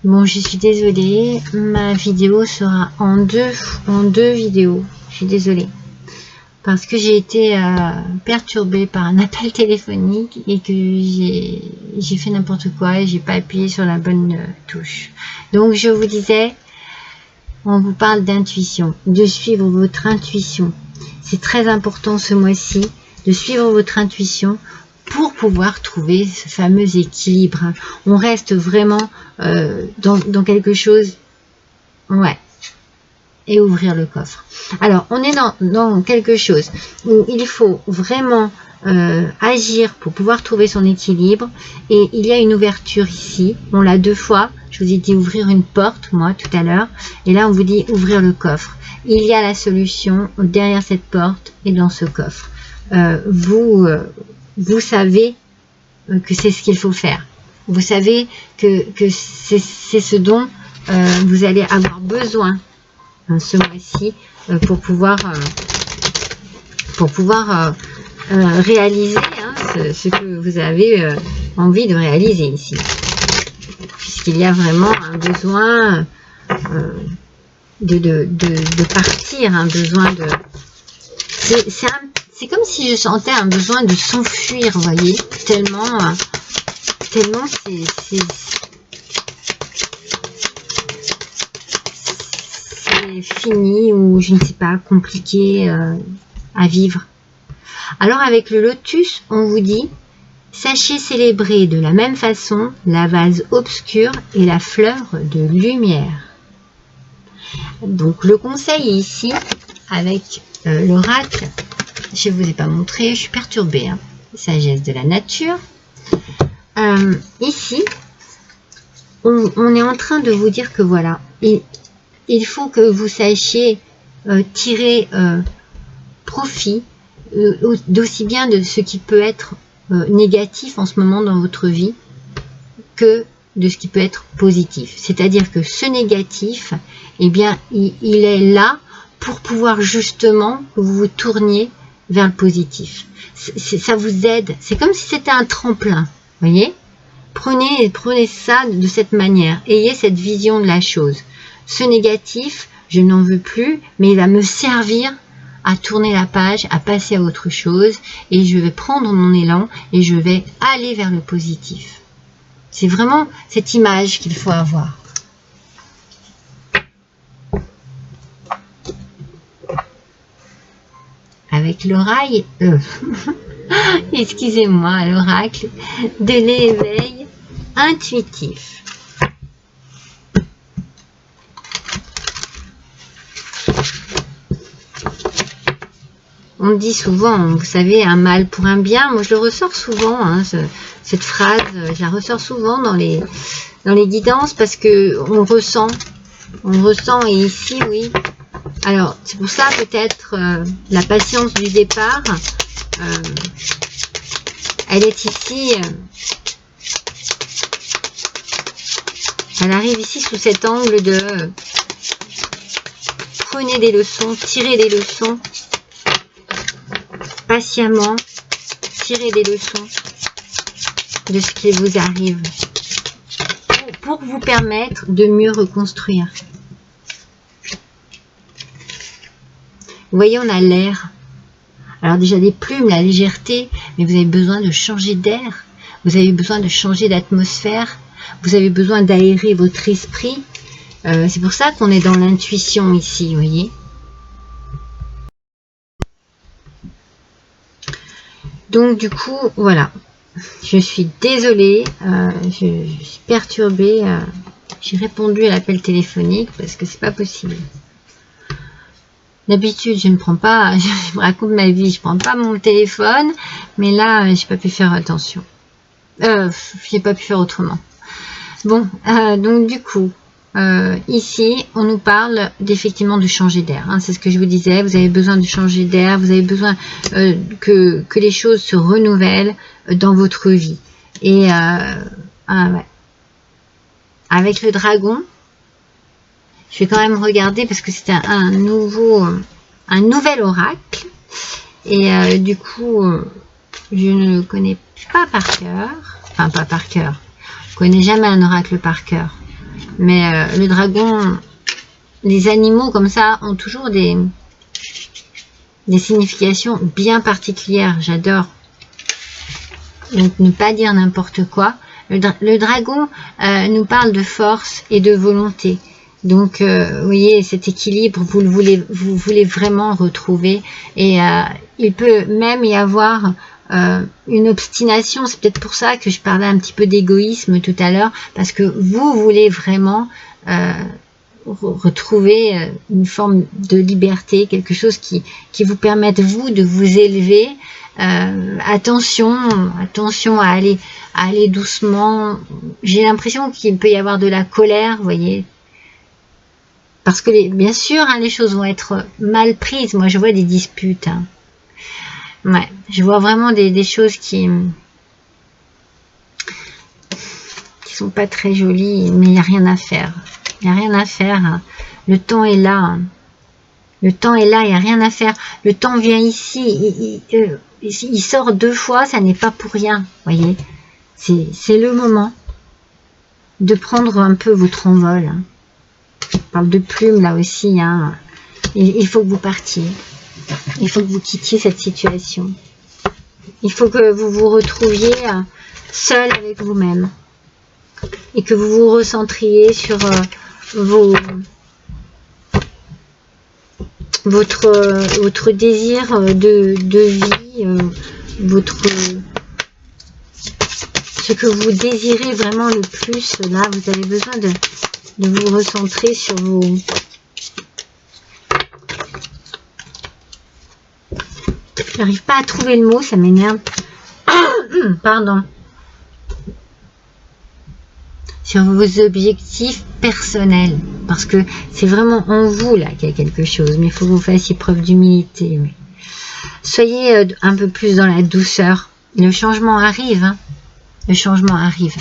Bon, je suis désolée, ma vidéo sera en deux vidéos. Je suis désolée. Parce que j'ai été perturbée par un appel téléphonique et que j'ai fait n'importe quoi et j'ai pas appuyé sur la bonne touche. Donc, je vous disais, on vous parle d'intuition, de suivre votre intuition. C'est très important ce mois-ci de suivre votre intuition pour pouvoir trouver ce fameux équilibre. On reste vraiment dans quelque chose, ouais, et ouvrir le coffre. Alors, on est dans quelque chose où il faut vraiment agir pour pouvoir trouver son équilibre, et il y a une ouverture ici, on l'a 2 fois, je vous ai dit ouvrir une porte, moi, tout à l'heure, et là, on vous dit ouvrir le coffre. Il y a la solution derrière cette porte et dans ce coffre. Vous savez que c'est ce qu'il faut faire. Vous savez que c'est ce dont vous allez avoir besoin ce mois-ci pour pouvoir réaliser ce que vous avez envie de réaliser ici. Puisqu'il y a vraiment un besoin de partir, un besoin de... C'est comme si je sentais un besoin de s'enfuir, vous voyez, tellement c'est fini, ou je ne sais pas, compliqué à vivre. Alors avec le lotus, on vous dit, sachez célébrer de la même façon la vase obscure et la fleur de lumière. Donc le conseil ici, avec l'oracle, je ne vous ai pas montré, je suis perturbée, sagesse de la nature. Ici, on est en train de vous dire que voilà, il faut que vous sachiez tirer profit d'aussi bien de ce qui peut être négatif en ce moment dans votre vie que de ce qui peut être positif. C'est-à-dire que ce négatif, eh bien, il est là pour pouvoir justement que vous vous tourniez vers le positif. Ça vous aide. C'est comme si c'était un tremplin. Voyez ? Prenez ça de cette manière. Ayez cette vision de la chose. Ce négatif, je n'en veux plus, mais il va me servir à tourner la page, à passer à autre chose, et je vais prendre mon élan et je vais aller vers le positif. C'est vraiment cette image qu'il faut avoir. Avec l'oreille, excusez-moi, l'oracle de l'éveil intuitif. On dit souvent, vous savez, un mal pour un bien. Moi, je le ressors souvent, cette phrase, je la ressors souvent dans les guidances parce que on ressent, et ici, oui. Alors, c'est pour ça, peut-être, la patience du départ, elle est ici, elle arrive ici sous cet angle de prenez des leçons, tirez des leçons, patiemment, tirez des leçons de ce qui vous arrive pour vous permettre de mieux reconstruire. Vous voyez, on a l'air. Alors déjà des plumes, la légèreté, mais vous avez besoin de changer d'air, vous avez besoin de changer d'atmosphère, vous avez besoin d'aérer votre esprit. C'est pour ça qu'on est dans l'intuition ici, vous voyez. Donc du coup, voilà. Je suis désolée, je suis perturbée. J'ai répondu à l'appel téléphonique parce que c'est pas possible. D'habitude, je ne prends pas, je me raconte ma vie, je prends pas mon téléphone, mais là, j'ai pas pu faire attention. J'ai pas pu faire autrement. Bon, donc du coup, ici, on nous parle effectivement de changer d'air. C'est ce que je vous disais, vous avez besoin de changer d'air, vous avez besoin que les choses se renouvellent dans votre vie. Et ouais. Avec le dragon, je vais quand même regarder parce que c'est un nouvel oracle. Et du coup, je ne le connais pas par cœur. Enfin, pas par cœur. Je ne connais jamais un oracle par cœur. Mais le dragon, les animaux comme ça ont toujours des significations bien particulières. J'adore. Donc ne pas dire n'importe quoi. Le dragon nous parle de force et de volonté. Donc vous voyez, cet équilibre, vous voulez vraiment retrouver. Et il peut même y avoir une obstination. C'est peut-être pour ça que je parlais un petit peu d'égoïsme tout à l'heure, parce que vous voulez vraiment retrouver une forme de liberté, quelque chose qui vous permette vous de vous élever. Attention à aller doucement. J'ai l'impression qu'il peut y avoir de la colère, vous voyez, parce que bien sûr hein, les choses vont être mal prises. Moi je vois des disputes hein. Ouais, je vois vraiment des choses qui sont pas très jolies, mais il n'y a rien à faire. Il n'y a rien à faire. Le temps est là. Hein. Le temps est là, il n'y a rien à faire. Le temps vient ici. Il sort 2 fois, ça n'est pas pour rien. Voyez, c'est le moment de prendre un peu votre envol. Hein. Je parle de plumes là aussi. Hein. Il faut que vous partiez. Il faut que vous quittiez cette situation. Il faut que vous vous retrouviez seul avec vous-même. Et que vous vous recentriez sur votre désir de vie, ce que vous désirez vraiment le plus. Là, vous avez besoin de vous recentrer sur vos... Je n'arrive pas à trouver le mot, ça m'énerve. Pardon. Sur vos objectifs personnels, parce que c'est vraiment en vous là qu'il y a quelque chose, mais il faut que vous fassiez preuve d'humilité. Oui. Soyez un peu plus dans la douceur. Le changement arrive, hein. Le changement arrive.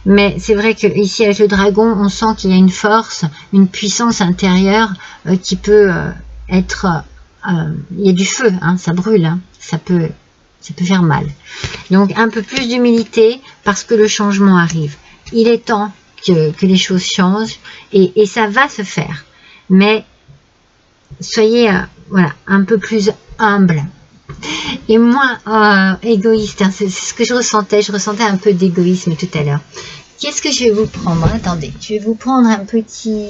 Mais c'est vrai que ici avec le dragon, on sent qu'il y a une force, une puissance intérieure qui peut être... il y a du feu, hein, ça brûle, hein, ça peut faire mal. Donc un peu plus d'humilité parce que le changement arrive. Il est temps que les choses changent et ça va se faire. Mais soyez voilà, un peu plus humble et moins égoïste. Hein. C'est ce que je ressentais. Je ressentais un peu d'égoïsme tout à l'heure. Qu'est-ce que je vais vous prendre? Attendez, je vais vous prendre un petit...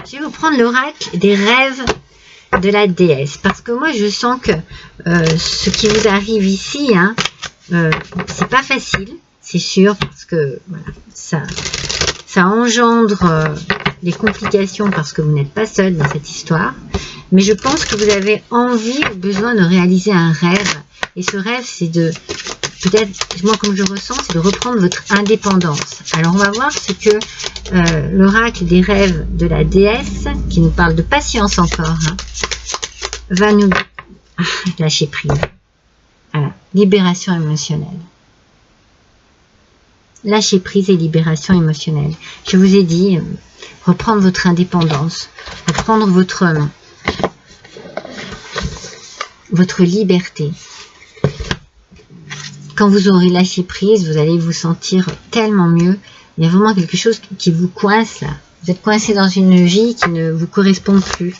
Je vais vous prendre l'oracle des rêves de la déesse. Parce que moi, je sens que ce qui vous arrive ici, hein, c'est pas facile, c'est sûr, parce que voilà, ça engendre des complications parce que vous n'êtes pas seul dans cette histoire. Mais je pense que vous avez envie ou besoin de réaliser un rêve. Et ce rêve, c'est de... Peut-être, moi comme je ressens, c'est de reprendre votre indépendance. Alors on va voir ce que l'oracle des rêves de la déesse, qui nous parle de patience encore, hein, va nous lâcher prise. Voilà, libération émotionnelle. Lâcher prise et libération émotionnelle. Je vous ai dit, reprendre votre indépendance, reprendre votre liberté. Quand vous aurez lâché prise, vous allez vous sentir tellement mieux. Il y a vraiment quelque chose qui vous coince là. Vous êtes coincé dans une vie qui ne vous correspond plus.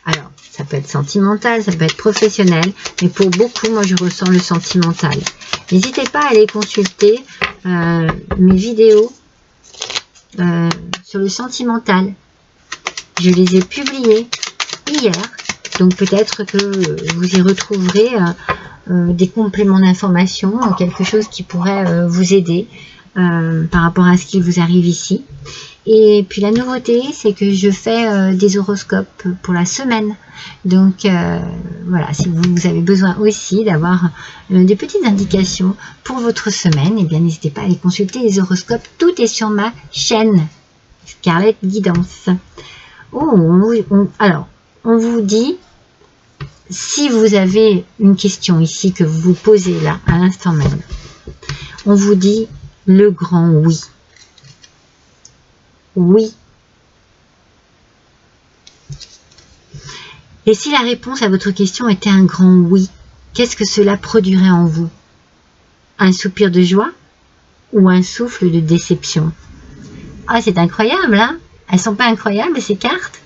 Alors, ça peut être sentimental, ça peut être professionnel, mais pour beaucoup, moi je ressens le sentimental. N'hésitez pas à aller consulter mes vidéos sur le sentimental. Je les ai publiées hier, donc peut-être que vous y retrouverez des compléments d'information, quelque chose qui pourrait vous aider par rapport à ce qui vous arrive ici. Et puis la nouveauté, c'est que je fais des horoscopes pour la semaine. Donc voilà, si vous avez besoin aussi d'avoir des petites indications pour votre semaine, eh bien n'hésitez pas à aller consulter les horoscopes. Tout est sur ma chaîne Scarlett Guidance. Alors, on vous dit, si vous avez une question ici que vous vous posez là, à l'instant même, on vous dit le grand oui. Oui. Et si la réponse à votre question était un grand oui, qu'est-ce que cela produirait en vous? Un soupir de joie ou un souffle de déception? Ah, c'est incroyable, hein? Elles sont pas incroyables, ces cartes?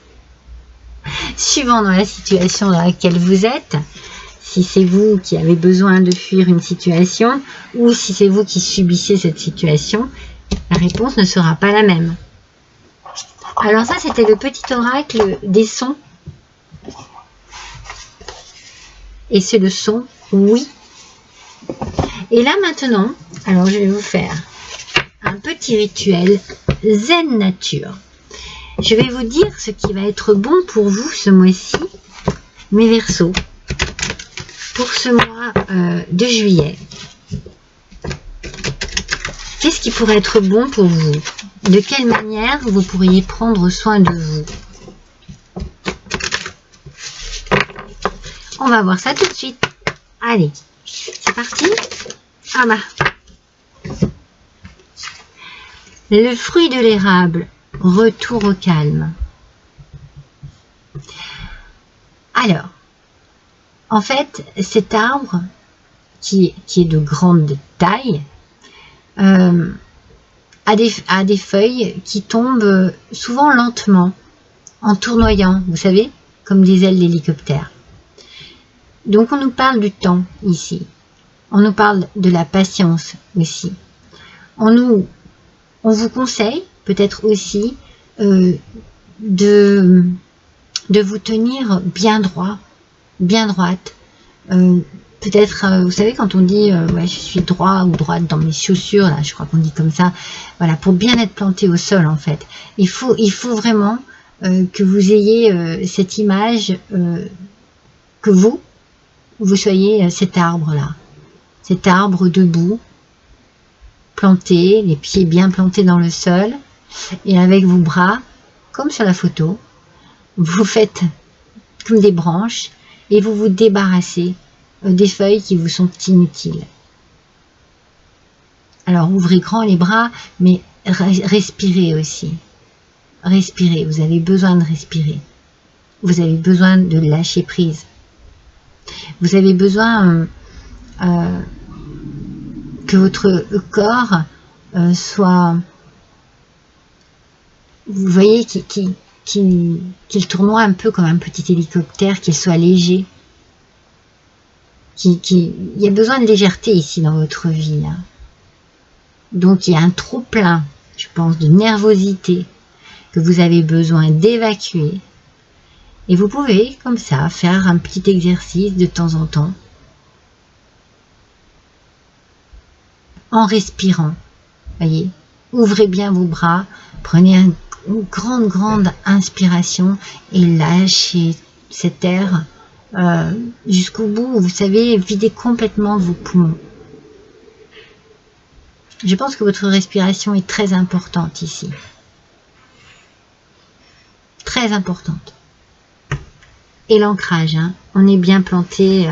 Suivant dans la situation dans laquelle vous êtes, si c'est vous qui avez besoin de fuir une situation ou si c'est vous qui subissez cette situation, la réponse ne sera pas la même. Alors ça, c'était le petit oracle des sons. Et c'est le son oui. Et là maintenant, alors je vais vous faire un petit rituel zen nature. Je vais vous dire ce qui va être bon pour vous ce mois-ci, mes Verseaux, pour ce mois de juillet. Qu'est-ce qui pourrait être bon pour vous? De quelle manière vous pourriez prendre soin de vous? On va voir ça tout de suite. Allez, c'est parti. Ah bah. Le fruit de l'érable, retour au calme. Alors, en fait, cet arbre, qui est de grande taille, a des feuilles qui tombent souvent lentement, en tournoyant, vous savez, comme des ailes d'hélicoptère. Donc on nous parle du temps ici, on nous parle de la patience aussi. On vous conseille peut-être aussi de vous tenir bien droit, bien droite. Peut-être, vous savez, quand on dit ouais, je suis droit ou droite dans mes chaussures, là, je crois qu'on dit comme ça, voilà, pour bien être planté au sol en fait. Il faut vraiment que vous ayez cette image, que vous soyez cet arbre-là, cet arbre debout, planté, les pieds bien plantés dans le sol, et avec vos bras, comme sur la photo, vous faites comme des branches, et vous vous débarrassez des feuilles qui vous sont inutiles. Alors ouvrez grand les bras, mais respirez aussi. Respirez, vous avez besoin de respirer. Vous avez besoin de lâcher prise. Vous avez besoin que votre corps soit, vous voyez, qu'il tournoie un peu comme un petit hélicoptère, qu'il soit léger. Il y a besoin de légèreté ici dans votre vie. Là. Donc il y a un trop plein, je pense, de nervosité que vous avez besoin d'évacuer. Et vous pouvez, comme ça, faire un petit exercice de temps en temps. En respirant. Voyez, ouvrez bien vos bras, prenez une grande inspiration et lâchez cet air jusqu'au bout, vous savez, videz complètement vos poumons. Je pense que votre respiration est très importante ici. Très importante. Et l'ancrage, hein, on est bien planté,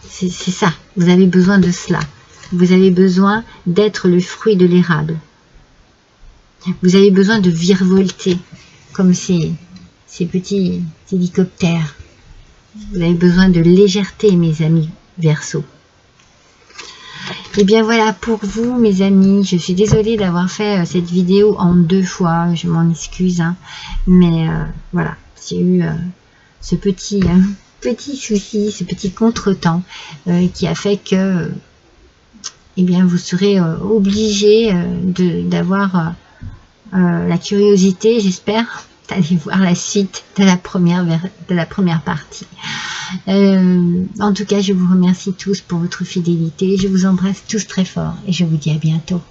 c'est ça, vous avez besoin de cela. Vous avez besoin d'être le fruit de l'érable. Vous avez besoin de virevolter comme ces petits hélicoptères. Vous avez besoin de légèreté, mes amis Verseaux. Et bien voilà pour vous, mes amis. Je suis désolée d'avoir fait cette vidéo en 2 fois. Je m'en excuse. Hein. Mais voilà, j'ai eu ce petit souci, ce petit contretemps qui a fait que eh bien, vous serez obligé d'avoir la curiosité, j'espère, d'aller voir la suite de la première partie. En tout cas, je vous remercie tous pour votre fidélité. Je vous embrasse tous très fort et je vous dis à bientôt.